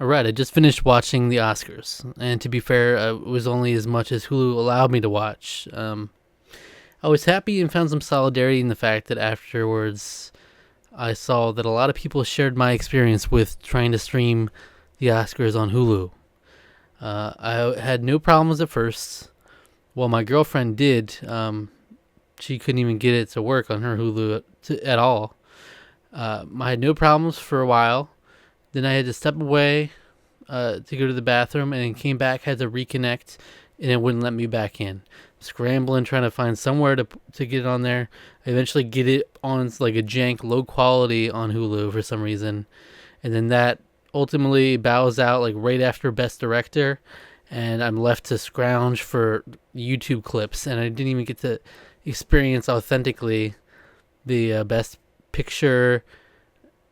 All right, I just finished watching the Oscars, and to be fair, it was only as much as Hulu allowed me to watch. I was happy and found some solidarity in the fact that afterwards I saw that a lot of people shared my experience with trying to stream the Oscars on Hulu. I had no problems at first. Well, my girlfriend did. She couldn't even get it to work on her Hulu at all. I had no problems for a while. Then I had to step away to go to the bathroom, and then came back, had to reconnect, and it wouldn't let me back in. Scrambling, trying to find somewhere to get it on there. I eventually get it on like a jank, low quality on Hulu for some reason, and then that ultimately bows out like right after Best Director, and I'm left to scrounge for YouTube clips, and I didn't even get to experience authentically the Best Picture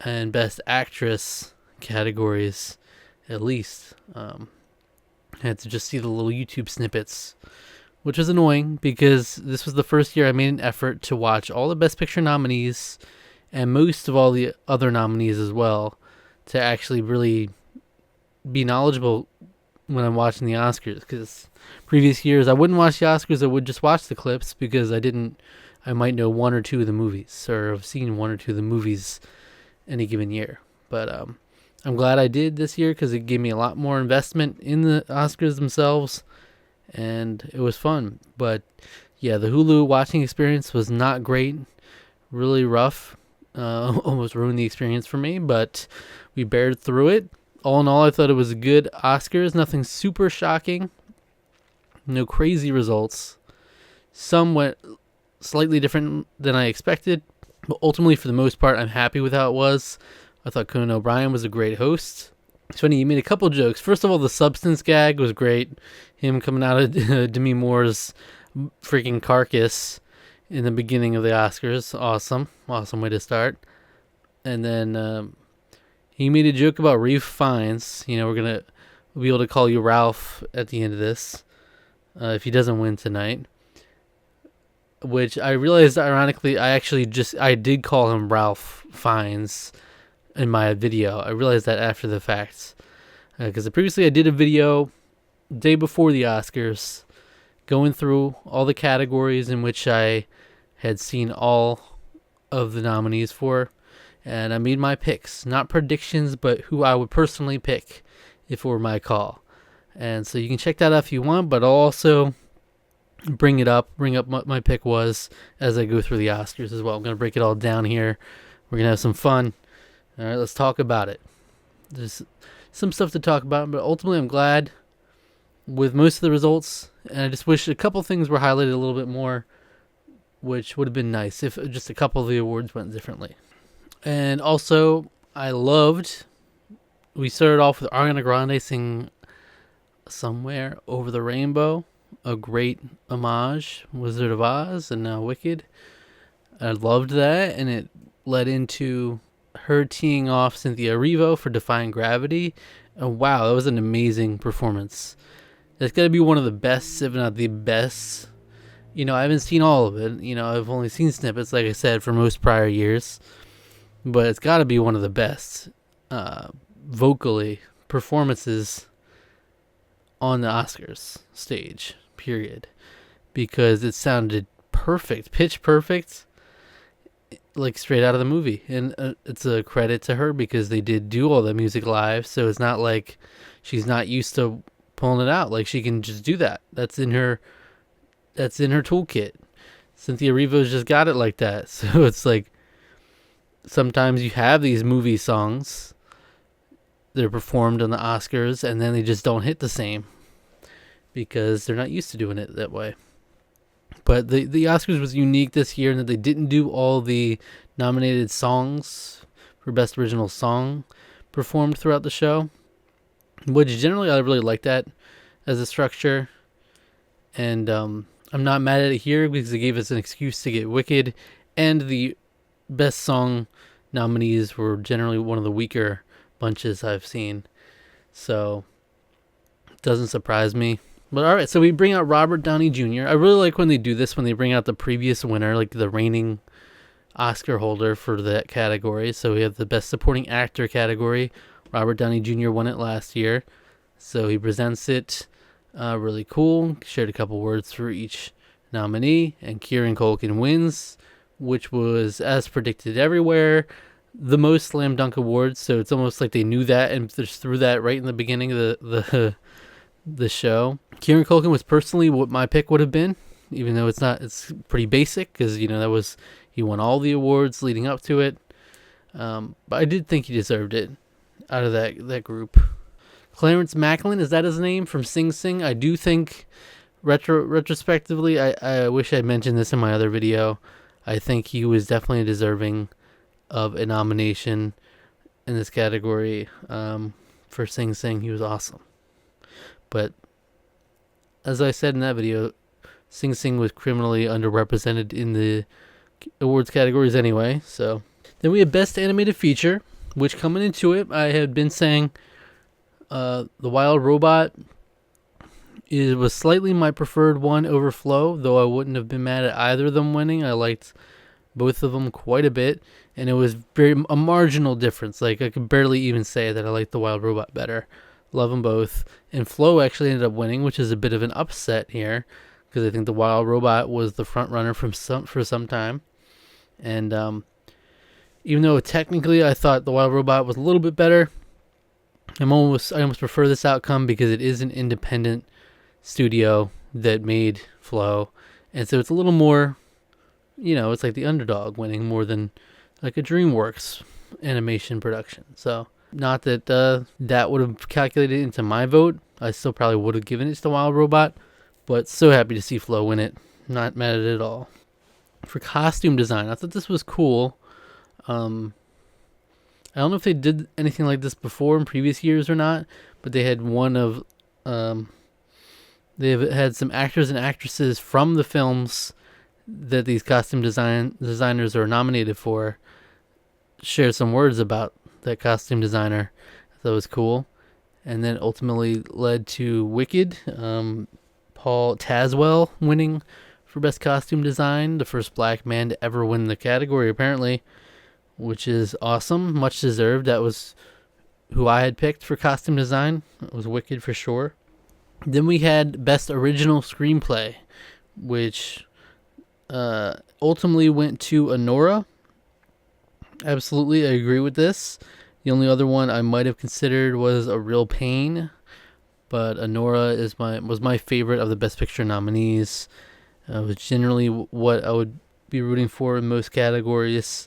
and Best Actress categories, at least. I had to just see the little YouTube snippets, which was annoying because this was the first year I made an effort to watch all the Best Picture nominees and most of all the other nominees as well, to actually really be knowledgeable when I'm watching the Oscars. Because previous years I wouldn't watch the Oscars, I would just watch the clips because I might know one or two of the movies, or have seen one or two of the movies any given year. But I'm glad I did this year because it gave me a lot more investment in the Oscars themselves, and it was fun. But yeah, the Hulu watching experience was not great, really rough, almost ruined the experience for me, but we bared through it. All in all, I thought it was a good Oscars, nothing super shocking, no crazy results. Some went slightly different than I expected, but ultimately, for the most part, I'm happy with how it was. I thought Conan O'Brien was a great host. It's funny, he made a couple jokes. First of all, the substance gag was great. Him coming out of Demi Moore's freaking carcass in the beginning of the Oscars. Awesome. Awesome way to start. And then he made a joke about Ralph Fiennes. We're going to be able to call you Ralph at the end of this if he doesn't win tonight. Which I realized, ironically, I did call him Ralph Fiennes in my video. I realized that after the fact, because previously I did a video day before the Oscars going through all the categories in which I had seen all of the nominees for, and I made my picks, not predictions, but who I would personally pick if it were my call. And so you can check that out if you want, but I'll also bring up what my pick was as I go through the Oscars as well. I'm going to break it all down here. We're going to have some fun. All right, let's talk about it. There's some stuff to talk about, but ultimately I'm glad with most of the results, and I just wish a couple things were highlighted a little bit more, which would have been nice if just a couple of the awards went differently. And also, we started off with Ariana Grande singing Somewhere Over the Rainbow, a great homage, Wizard of Oz and now Wicked. I loved that, and it led into her teeing off Cynthia Erivo for Defying Gravity. And wow, that was an amazing performance. That's got to be one of the best, if not the best. I haven't seen all of it. I've only seen snippets, like I said, for most prior years. But it's got to be one of the best vocally performances on the Oscars stage, period. Because it sounded perfect, pitch perfect, like straight out of the movie. And it's a credit to her because they did do all the music live, so it's not like she's not used to pulling it out. Like, she can just do that. That's in her toolkit. Cynthia Erivo's just got it like that. So it's like sometimes you have these movie songs, they're performed on the Oscars, and then they just don't hit the same because they're not used to doing it that way. But the Oscars was unique this year in that they didn't do all the nominated songs for Best Original Song performed throughout the show, which generally I really like that as a structure. And I'm not mad at it here because it gave us an excuse to get Wicked, and the Best Song nominees were generally one of the weaker bunches I've seen. So it doesn't surprise me. But all right, so we bring out Robert Downey Jr. I really like when they do this, when they bring out the previous winner, like the reigning Oscar holder for that category. So we have the Best Supporting Actor category, Robert Downey Jr. won it last year, so he presents it. Really cool. Shared a couple words for each nominee, and Kieran Culkin wins, which was, as predicted everywhere, the most slam dunk awards. So it's almost like they knew that and just threw that right in the beginning of the show. Kieran Culkin was personally what my pick would have been, even though it's pretty basic, because he won all the awards leading up to it. But I did think he deserved it out of that group. Clarence Macklin, is that his name, from Sing Sing? I do think retrospectively, I wish I mentioned this in my other video. I think he was definitely deserving of a nomination in this category for Sing Sing. He was awesome. But as I said in that video, Sing Sing was criminally underrepresented in the awards categories anyway. So then we have Best Animated Feature, which coming into it, I had been saying The Wild Robot was slightly my preferred one over Flow, though I wouldn't have been mad at either of them winning. I liked both of them quite a bit, and it was a marginal difference. Like, I could barely even say that I liked The Wild Robot better. Love them both. And Flow actually ended up winning, which is a bit of an upset here, because I think The Wild Robot was the front runner for some time. And even though technically I thought The Wild Robot was a little bit better, I almost prefer this outcome because it is an independent studio that made Flow, and so it's a little more, it's like the underdog winning more than like a DreamWorks animation production. So not that that would have calculated into my vote. I still probably would have given it to The Wild Robot, but so happy to see Flow win it. Not mad at it at all. For costume design, I thought this was cool. I don't know if they did anything like this before in previous years or not, but they had they've had some actors and actresses from the films that these costume designers are nominated for share some words about that costume designer. That was cool. And then ultimately led to Wicked, Paul Tazwell winning for Best Costume Design, the first black man to ever win the category apparently, which is awesome, much deserved. That was who I had picked for costume design. It was Wicked for sure. Then we had Best Original Screenplay, which ultimately went to Anora. Absolutely, I agree with this. The only other one I might have considered was A Real Pain, but Anora was my favorite of the Best Picture nominees. It was generally what I would be rooting for in most categories.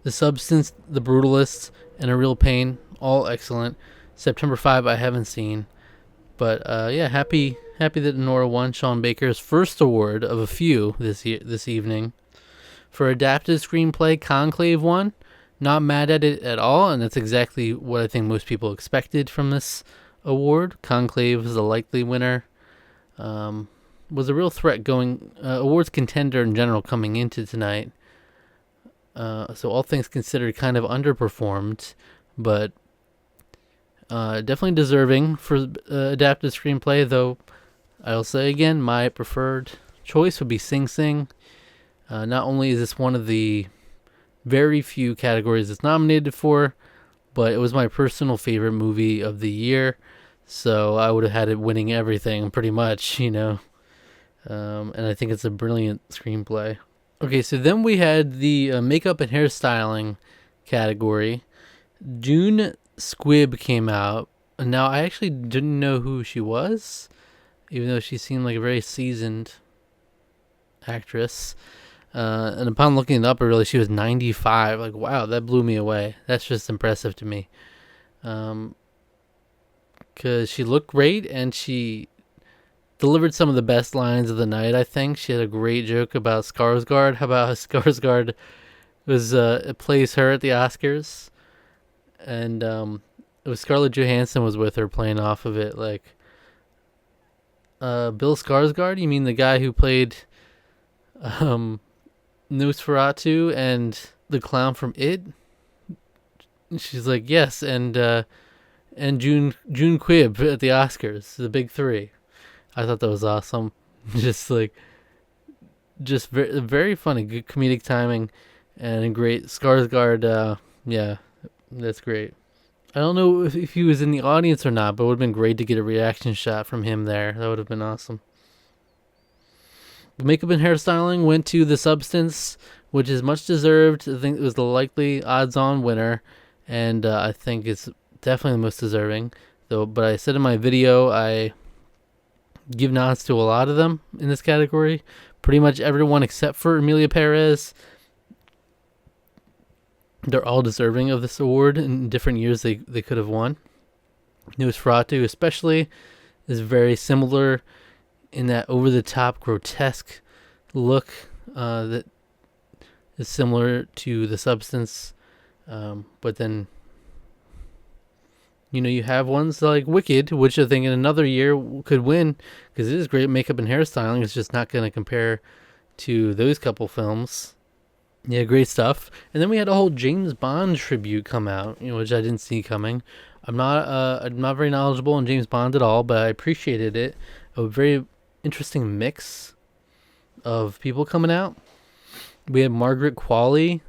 The Substance, The Brutalist, and A Real Pain, all excellent. September 5 I haven't seen. But happy that Nora won Sean Baker's first award of a few this evening. For adapted screenplay, Conclave won. Not mad at it at all, and that's exactly what I think most people expected from this award. Conclave was a likely winner. Was a real threat going awards contender in general coming into tonight. So all things considered, kind of underperformed, but definitely deserving for adapted screenplay, though I'll say again, my preferred choice would be Sing Sing. Not only is this one of the very few categories it's nominated for, but it was my personal favorite movie of the year, so I would have had it winning everything pretty much, and I think it's a brilliant screenplay. Okay, so then we had the makeup and hairstyling category. June Squibb came out. Now, I actually didn't know who she was, even though she seemed like a very seasoned actress. And upon looking it up, I realized she was 95. Like, wow, that blew me away. That's just impressive to me. Because she looked great, and she delivered some of the best lines of the night, I think. She had a great joke about Skarsgård. How about how Skarsgård plays her at the Oscars? And it was Scarlett Johansson was with her playing off of it. Like, Bill Skarsgård? You mean the guy who played Nosferatu and the clown from It? She's like, yes, and June Quibb at the Oscars, the big three. I thought that was awesome. just very, very funny, good comedic timing, and great Skarsgård. Yeah, that's great. I don't know if he was in the audience or not, but it would have been great to get a reaction shot from him there. That would have been awesome. The makeup and hairstyling went to The Substance, which is much deserved. I think it was the likely odds-on winner, and I think it's definitely the most deserving. Though, but I said in my video, I give nods to a lot of them in this category. Pretty much everyone except for Emilia Perez. They're all deserving of this award in different years they could have won. Nosferatu especially is very similar in that over-the-top grotesque look that is similar to The Substance. But then, you have ones like Wicked, which I think in another year could win because it is great makeup and hairstyling. It's just not going to compare to those couple films. Yeah, great stuff. And then we had a whole James Bond tribute come out, which I didn't see coming. I'm not very knowledgeable on James Bond at all, but I appreciated it. A very interesting mix of people coming out. We had Margaret Qualley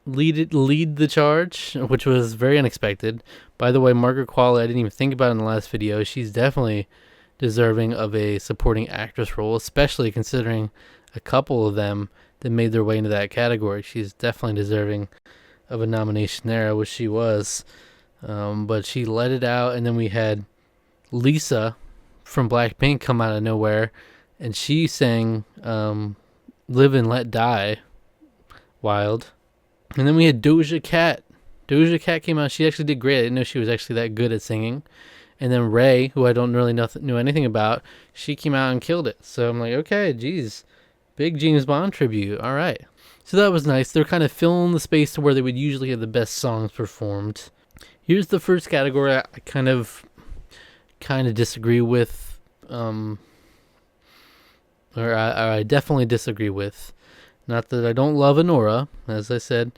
lead the charge, which was very unexpected. By the way, Margaret Qualley, I didn't even think about in the last video. She's definitely deserving of a supporting actress role, especially considering a couple of them that made their way into that category. She's definitely deserving of a nomination there. I wish she was. But she let it out, and then we had Lisa from Blackpink come out of nowhere, and she sang Live and Let Die. Wild. And then we had Doja Cat. Doja Cat came out. She actually did great. I didn't know she was actually that good at singing. And then Ray, who I don't really know anything about, she came out and killed it. So I'm like, okay, geez. Big James Bond tribute. All right. So that was nice. They're kind of filling the space to where they would usually have the best songs performed. Here's the first category I kind of disagree with. Or I definitely disagree with. Not that I don't love Anora. As I said,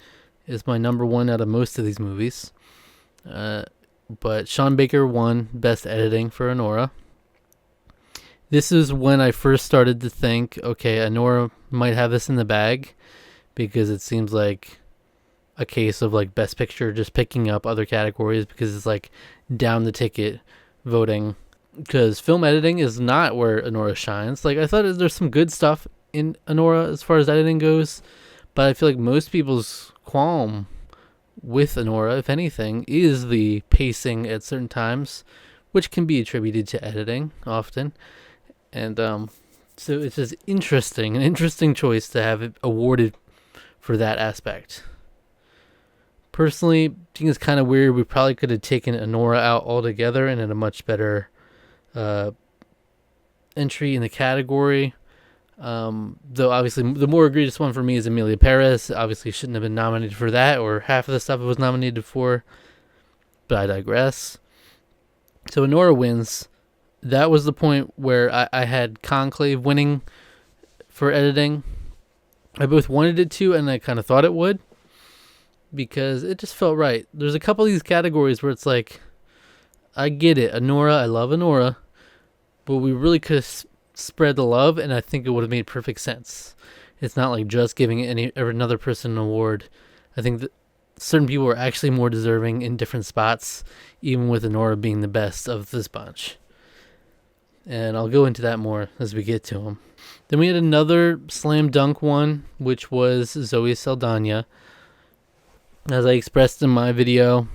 is my number one out of most of these movies. But Sean Baker won Best Editing for Anora. This is when I first started to think, okay, Anora might have this in the bag, because it seems like a case of like Best Picture just picking up other categories because it's like down the ticket voting. Because film editing is not where Anora shines. Like, I thought there's some good stuff in Anora as far as editing goes, but I feel like most people's qualm with Anora, if anything, is the pacing at certain times, which can be attributed to editing often. And so it's just an interesting choice to have it awarded for that aspect. Personally, I think it's kind of weird. We probably could have taken Anora out altogether and had a much better entry in the category. Though obviously the more egregious one for me is Emilia Perez. Obviously shouldn't have been nominated for that, or half of the stuff it was nominated for, but I digress. So Anora wins. That was the point where I had Conclave winning for editing. I both wanted it to, and I kind of thought it would, because it just felt right. There's a couple of these categories where it's like, I get it, Anora, I love Anora, but we really could have spread the love, and I think it would have made perfect sense. It's not like just giving another person an award. I think that certain people are actually more deserving in different spots, even with Anora being the best of this bunch. And I'll go into that more as we get to them. Then we had another slam dunk one, which was Zoe Saldana. As I expressed in my video,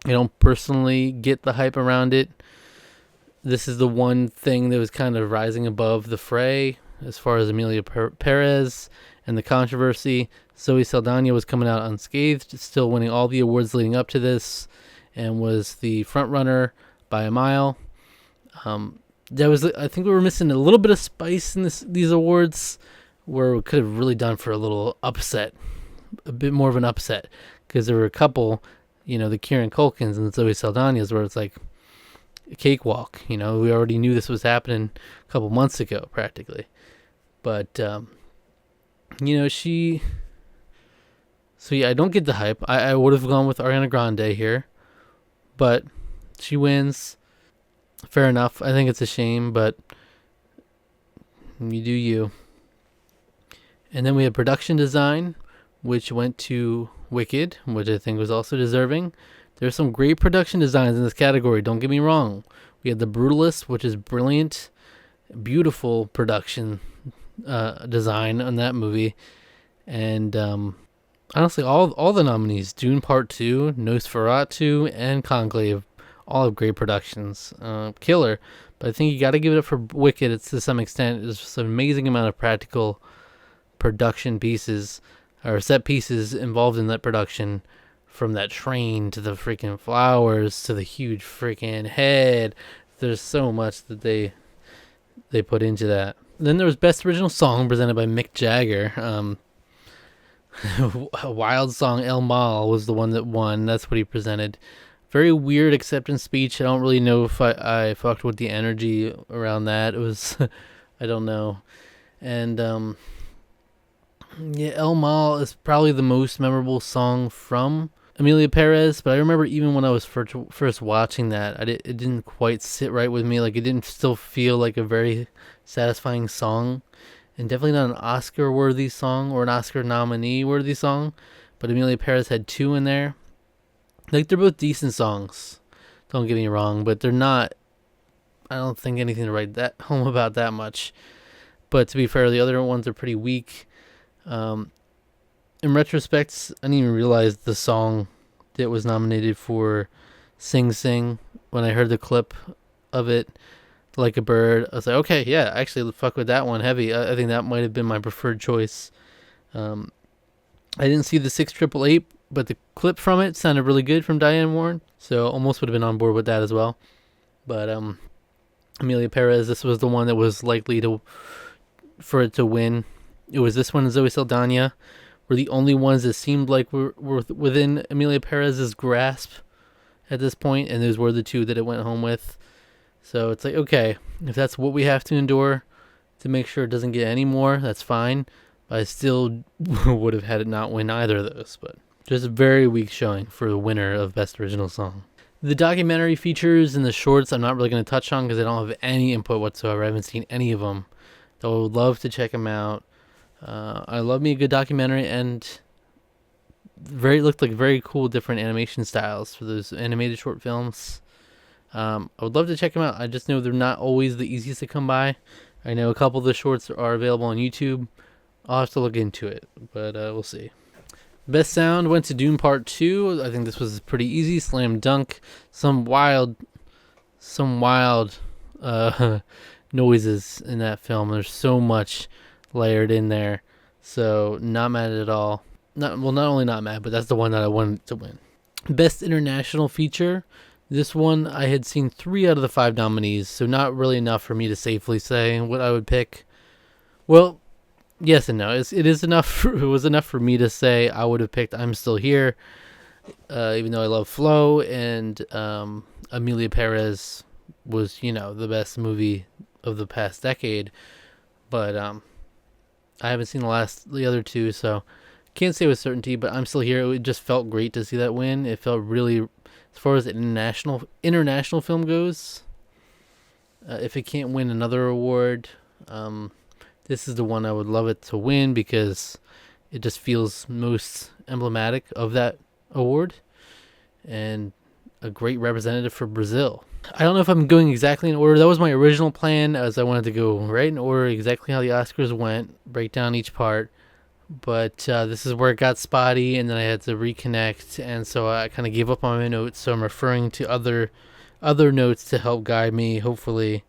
I don't personally get the hype around it. This is the one thing that was kind of rising above the fray as far as Emilia Perez and the controversy. Zoe Saldana was coming out unscathed, still winning all the awards leading up to this, and was the front runner by a mile. I think we were missing a little bit of spice in these awards, where we could have really done for a little upset, a bit more of an upset, because there were a couple, the Kieran Culkins and Zoe Saldana's, where it's like a cakewalk. We already knew this was happening a couple months ago, practically. But she. So yeah, I don't get the hype. I would have gone with Ariana Grande here, but she wins. Fair enough. I think it's a shame, but you do you. And then we had production design, which went to Wicked, which I think was also deserving. There's some great production designs in this category. Don't get me wrong. We had The Brutalist, which is brilliant, beautiful production design on that movie, and honestly, all the nominees, Dune Part 2, Nosferatu, and Conclave, all have great productions. Killer. But I think you got to give it up for Wicked. It's to some extent. There's just an amazing amount of practical production pieces or set pieces involved in that production, from that train to the freaking flowers to the huge freaking head. There's so much that they put into that. Then there was Best Original Song presented by Mick Jagger. A wild song, El Mal, was the one that won. That's what he presented. Very weird acceptance speech. I don't really know if I fucked with the energy around that. It was, I don't know. And yeah, El Mal is probably the most memorable song from Emilia Perez, but I remember even when I was first watching that, it didn't quite sit right with me. Like, it didn't still feel like a very satisfying song, and definitely not an Oscar-worthy song or an Oscar nominee-worthy song. But Emilia Perez had 2 in there. Like, they're both decent songs, don't get me wrong, but they're not, I don't think, anything to write that home about that much. But to be fair, the other ones are pretty weak. In retrospect, I didn't even realize the song that was nominated for Sing Sing. When I heard the clip of it, Like a Bird, I was like, okay, yeah, actually, fuck with that one heavy. I think that might have been my preferred choice. I didn't see the 688, but the clip from it sounded really good from Diane Warren, so almost would have been on board with that as well. But Emilia Perez, this was the one that was likely for it to win. It was this one and Zoe Saldana were the only ones that seemed like were within Emilia Perez's grasp at this point, and those were the 2 that it went home with. So it's like, okay, if that's what we have to endure to make sure it doesn't get any more, that's fine. But I still would have had it not win either of those. But just a very weak showing for the winner of Best Original Song. The documentary features and the shorts I'm not really going to touch on because I don't have any input whatsoever. I haven't seen any of them. So I would love to check them out. I love me a good documentary, and looked like very cool different animation styles for those animated short films. I would love to check them out. I just know they're not always the easiest to come by. I know a couple of the shorts are available on YouTube. I'll have to look into it, but we'll see. Best sound went to Dune Part 2. I think this was pretty easy, slam dunk. Some wild noises in that film. There's so much layered in there, so not mad at all. Not only not mad, but that's the one that I wanted to win. Best international feature. This one I had seen 3 out of the 5 nominees, so not really enough for me to safely say what I would pick. Well, yes and no. It is enough. It was enough for me to say I would have picked I'm Still Here, even though I love Flo, and Emilia Perez was, the best movie of the past decade. But I haven't seen the other 2, so can't say with certainty. But I'm Still Here. It just felt great to see that win. It felt really, as far as international film goes, if it can't win another award, this is the one I would love it to win because it just feels most emblematic of that award and a great representative for Brazil. I don't know if I'm going exactly in order. That was my original plan, as I wanted to go right in order, exactly how the Oscars went, break down each part. But this is where it got spotty, and then I had to reconnect, and so I kind of gave up on my notes. So I'm referring to other notes to help guide me, hopefully.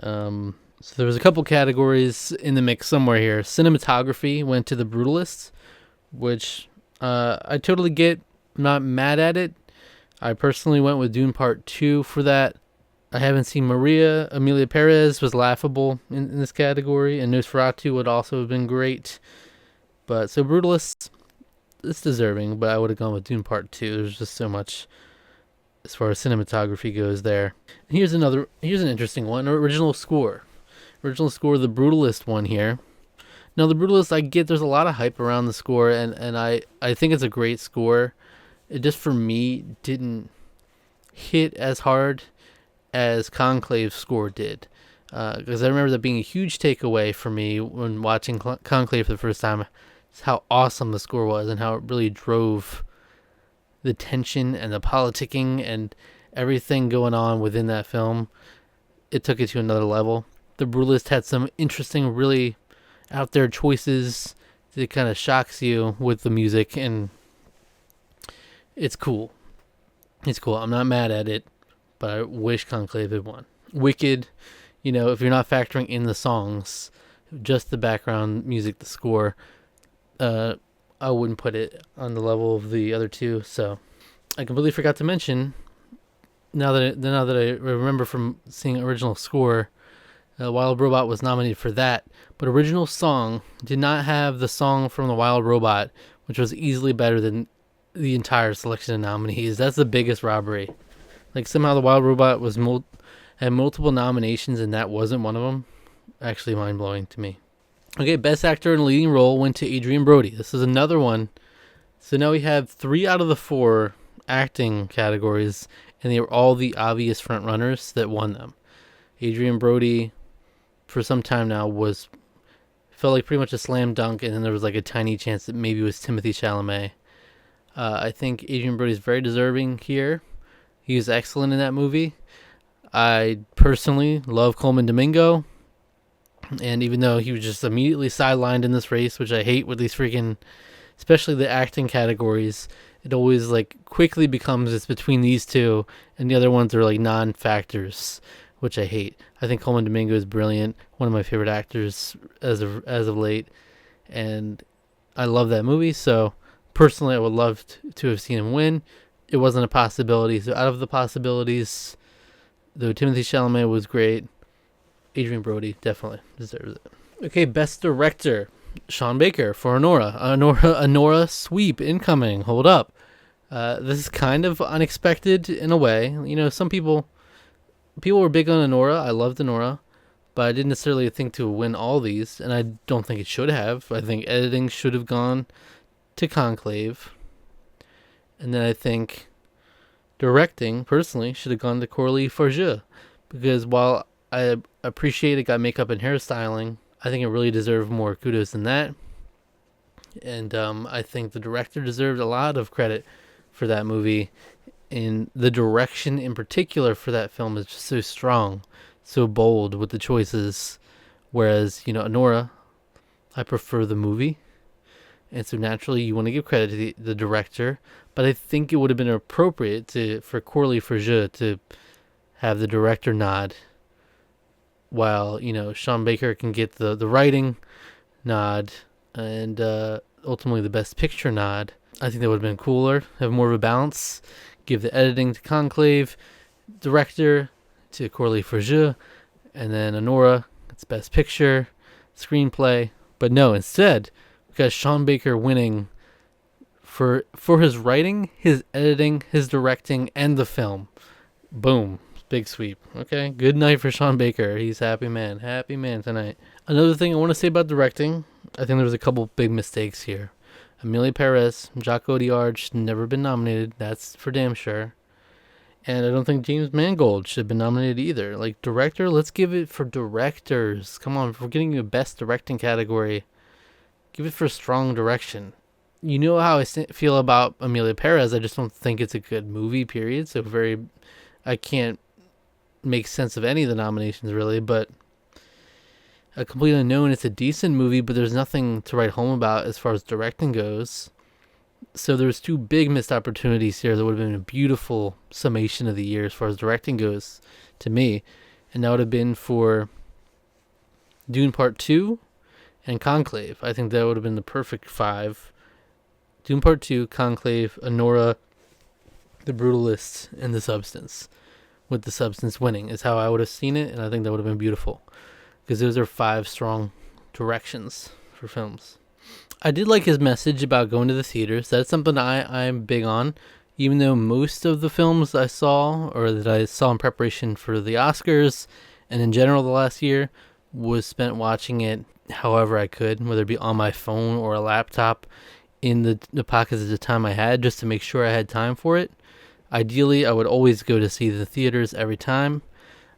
So there was a couple categories in the mix somewhere here. Cinematography went to The Brutalist, which I totally get. I'm not mad at it. I personally went with Dune Part 2 for that. I haven't seen Maria. Emilia Perez was laughable in this category, and Nosferatu would also have been great. But so Brutalist, it's deserving, but I would have gone with Dune Part 2. There's just so much as far as cinematography goes there. And here's an interesting one. Original score. The Brutalist one here. Now, The Brutalist, I get there's a lot of hype around the score, and I think it's a great score. It just, for me, didn't hit as hard as Conclave's score did. Because I remember that being a huge takeaway for me when watching Conclave for the first time. It's how awesome the score was and how it really drove the tension and the politicking and everything going on within that film, it took it to another level. The Brutalist had some interesting, really out there choices that kind of shocks you with the music, and it's cool. It's cool. I'm not mad at it, but I wish Conclave had won. Wicked, if you're not factoring in the songs, just the background music, the score, I wouldn't put it on the level of the other two. So I completely forgot to mention, now that I remember from seeing original score, Wild Robot was nominated for that, but original song did not have the song from the Wild Robot, which was easily better than the entire selection of nominees. That's the biggest robbery. Like, somehow the Wild Robot had multiple nominations and that wasn't one of them. Actually mind-blowing to me. Okay, Best Actor in a Leading Role went to Adrien Brody. This is another one. So now we have 3 out of the 4 acting categories, and they were all the obvious front runners that won them. Adrien Brody, for some time now, felt like pretty much a slam dunk, and then there was like a tiny chance that maybe it was Timothée Chalamet. I think Adrien Brody is very deserving here. He was excellent in that movie. I personally love Coleman Domingo, and even though he was just immediately sidelined in this race, which I hate with these freaking, especially the acting categories, it always like quickly becomes it's between these two, and the other ones are like non-factors, which I hate. I think Coleman Domingo is brilliant, one of my favorite actors as of late, and I love that movie. So personally, I would love to have seen him win. It wasn't a possibility. So out of the possibilities, though Timothée Chalamet was great, Adrien Brody definitely deserves it. Okay, Best Director, Sean Baker for Anora sweep incoming. Hold up. This is kind of unexpected in a way. Some people were big on Anora. I loved Anora, but I didn't necessarily think to win all these, and I don't think it should have. I think editing should have gone to Conclave, and then I think directing, personally, should have gone to Coralie Farjeux, because while I appreciate it got makeup and hairstyling, I think it really deserved more kudos than that. And I think the director deserved a lot of credit for that movie. And the direction in particular for that film is just so strong, so bold with the choices. Whereas, Anora, I prefer the movie. And so naturally you want to give credit to the director. But I think it would have been appropriate for Coralie Farjeux to have the director nod, while Sean Baker can get the writing nod and ultimately the Best Picture nod. I think that would have been cooler, have more of a balance, give the editing to Conclave, director to Coralie Farjeux, and then Anora, it's Best Picture, screenplay. But no, instead, we got Sean Baker winning for his writing, his editing, his directing, and the film. Boom. Big sweep. Okay, good night for Sean Baker. He's happy man tonight. Another thing I want to say about directing, I think there was a couple big mistakes here. Amelia Perez, Jacques Audiard should never been nominated. That's for damn sure. And I don't think James Mangold should have been nominated either. Like, director, let's give it for directors. Come on, if we're getting a best directing category, give it for strong direction. You know how I feel about Amelia Perez. I just don't think it's a good movie, period. So I can't make sense of any of the nominations really, but A Complete Unknown, it's a decent movie, but there's nothing to write home about as far as directing goes. So there's 2 big missed opportunities here that would have been a beautiful summation of the year as far as directing goes to me, and that would have been for Dune Part 2 and Conclave. I think that would have been the perfect 5. Dune Part 2, Conclave, Anora, The Brutalist, and The Substance. With The Substance winning is how I would have seen it, and I think that would have been beautiful, because those are 5 strong directions for films. I did like his message about going to the theaters. That's something I'm big on, even though most of the films I saw, or that I saw in preparation for the Oscars, and in general the last year, was spent watching it however I could, whether it be on my phone or a laptop, in the pockets of the time I had, just to make sure I had time for it. Ideally, I would always go to see the theaters every time.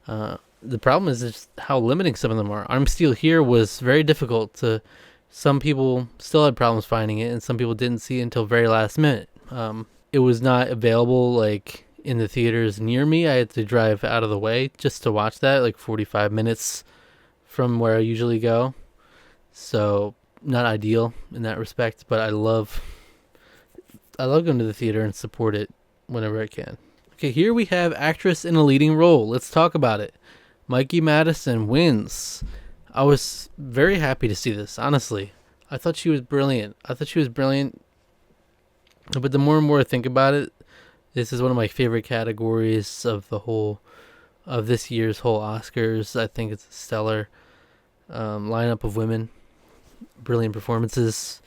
The problem is just how limiting some of them are. I'm Still Here was very difficult. Some people still had problems finding it, and some people didn't see it until very last minute. it was not available like in the theaters near me. I had to drive out of the way just to watch that, like 45 minutes from where I usually go. So not ideal in that respect, but I love going to the theater and support it whenever I can. Okay, here we have actress in a leading role. Let's talk about it. Mikey Madison wins. I was very happy to see this, honestly. I thought she was brilliant. But the more and more I think about it, this is one of my favorite categories of this year's whole Oscars. I think it's a stellar lineup of women, brilliant performances.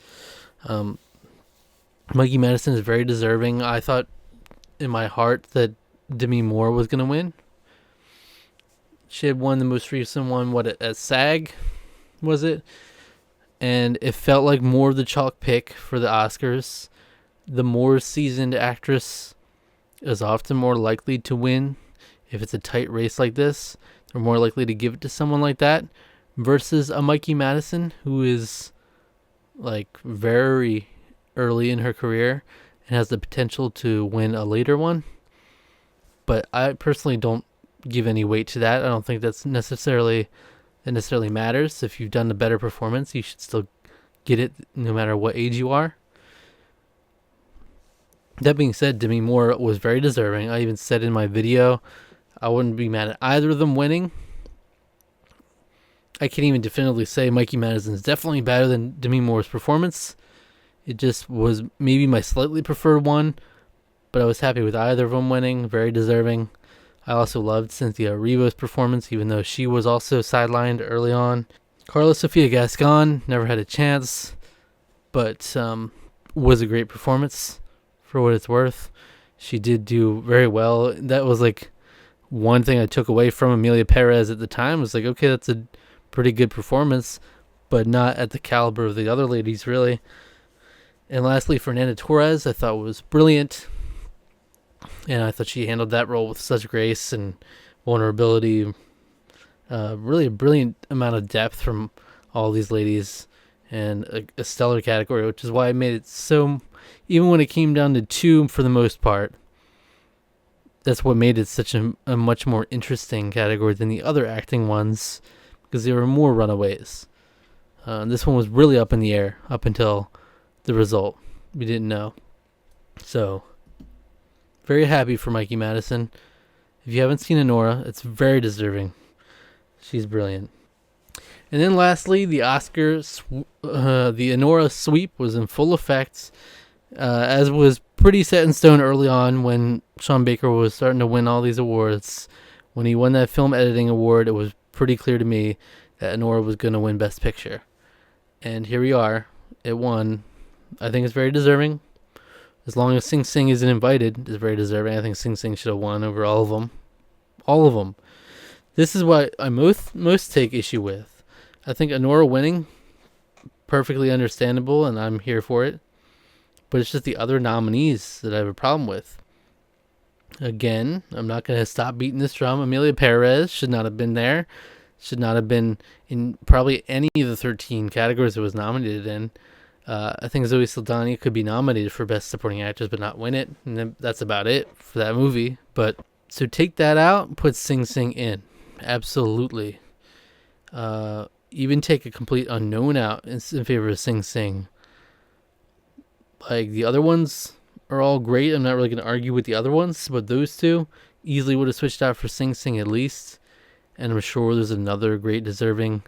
Mikey Madison is very deserving. I thought in my heart that Demi Moore was going to win. She had won the most recent one, at SAG, was it? And it felt like more of the chalk pick for the Oscars. The more seasoned actress is often more likely to win. If it's a tight race like this, they're more likely to give it to someone like that versus a Mikey Madison who is like very early in her career and has the potential to win a later one. But I personally don't give any weight to that. I don't think that necessarily matters. If you've done a better performance, you should still get it no matter what age you are. That being said, Demi Moore was very deserving. I even said in my video, I wouldn't be mad at either of them winning. I can't even definitively say Mikey Madison is definitely better than Demi Moore's performance. It just was maybe my slightly preferred one, but I was happy with either of them winning. Very deserving. I also loved Cynthia Erivo's performance, even though she was also sidelined early on. Carla Sofia Gascon never had a chance, but was a great performance for what it's worth. She did do very well. That was like one thing I took away from Amelia Perez at the time. Was like, okay, that's a pretty good performance, but not at the caliber of the other ladies, really. And lastly, Fernanda Torres, I thought was brilliant. And I thought she handled that role with such grace and vulnerability. Really a brilliant amount of depth from all these ladies, and a stellar category, which is why I made it so, even when it came down to two for the most part, that's what made it such a much more interesting category than the other acting ones, because there were more runaways. This one was really up in the air up until the result. We didn't know. So, very happy for Mikey Madison. If you haven't seen Anora, it's very deserving. She's brilliant. And then lastly, the Oscars, the Anora sweep was in full effect, as was pretty set in stone early on when Sean Baker was starting to win all these awards. When he won that film editing award, it was pretty clear to me that Anora was going to win Best Picture. And here we are. It won. I think it's very deserving. As long as Sing Sing isn't invited, it's very deserving. I think Sing Sing should have won over all of them. All of them. This is what I most take issue with. I think Anora winning, perfectly understandable, and I'm here for it. But it's just the other nominees that I have a problem with. Again, I'm not going to stop beating this drum. Amelia Perez should not have been there. Should not have been in probably any of the 13 categories it was nominated in. I think Zoe Saldana could be nominated for Best Supporting Actress but not win it. And then that's about it for that movie. But so take that out and put Sing Sing in. Absolutely. Even take a complete unknown out in favor of Sing Sing. Like, the other ones are all great. I'm not really going to argue with the other ones, but those two easily would have switched out for Sing Sing at least. And I'm sure there's another great deserving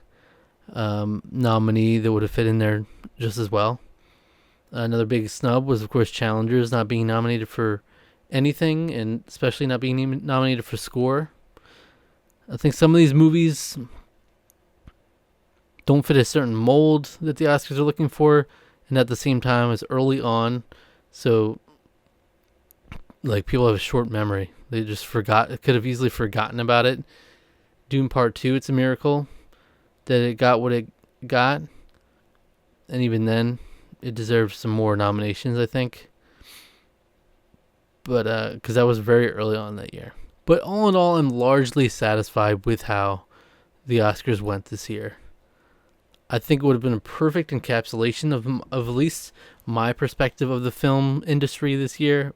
nominee that would have fit in there just as well. Another big snub was, of course, Challengers not being nominated for anything, and especially not being nominated for score. I think some of these movies don't fit a certain mold that the Oscars are looking for, and at the same time, it's early on, so like, people have a short memory. They just could have easily forgotten about it. Dune Part 2, it's a miracle that it got what it got. And even then, it deserves some more nominations, I think. But, because that was very early on that year. But all in all, I'm largely satisfied with how the Oscars went this year. I think it would have been a perfect encapsulation of at least my perspective of the film industry this year.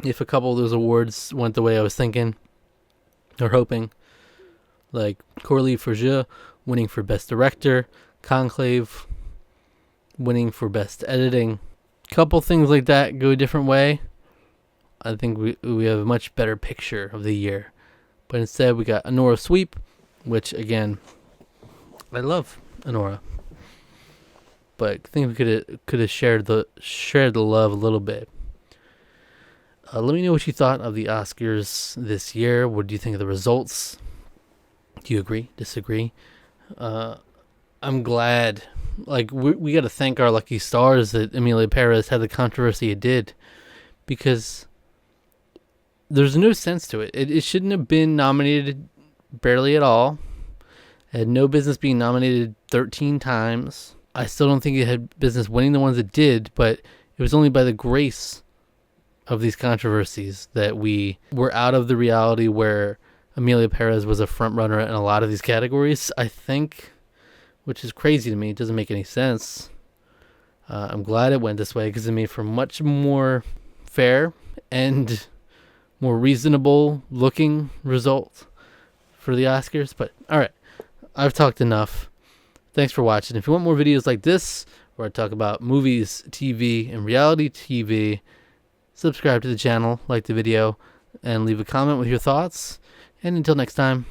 if a couple of those awards went the way I was thinking or hoping. Like Coralie for Jeu winning for Best Director, Conclave winning for Best Editing. Couple things like that go a different way, I think we have a much better picture of the year. But instead we got Anora Sweep, which again, I love Anora. But I think we could have shared the love a little bit. Let me know what you thought of the Oscars this year. What do you think of the results? Do you agree? Disagree? I'm glad. Like, we got to thank our lucky stars that Emilia Perez had the controversy it did, because there's no sense to it. It shouldn't have been nominated barely at all. It had no business being nominated 13 times. I still don't think it had business winning the ones it did, but it was only by the grace of these controversies that we were out of the reality where Emilia Perez was a front runner in a lot of these categories, I think, which is crazy to me. It doesn't make any sense. I'm glad it went this way, because it made for much more fair and more reasonable looking result for the Oscars. But all right, I've talked enough. Thanks for watching. If you want more videos like this, where I talk about movies, TV, and reality TV, subscribe to the channel, like the video, and leave a comment with your thoughts. And until next time.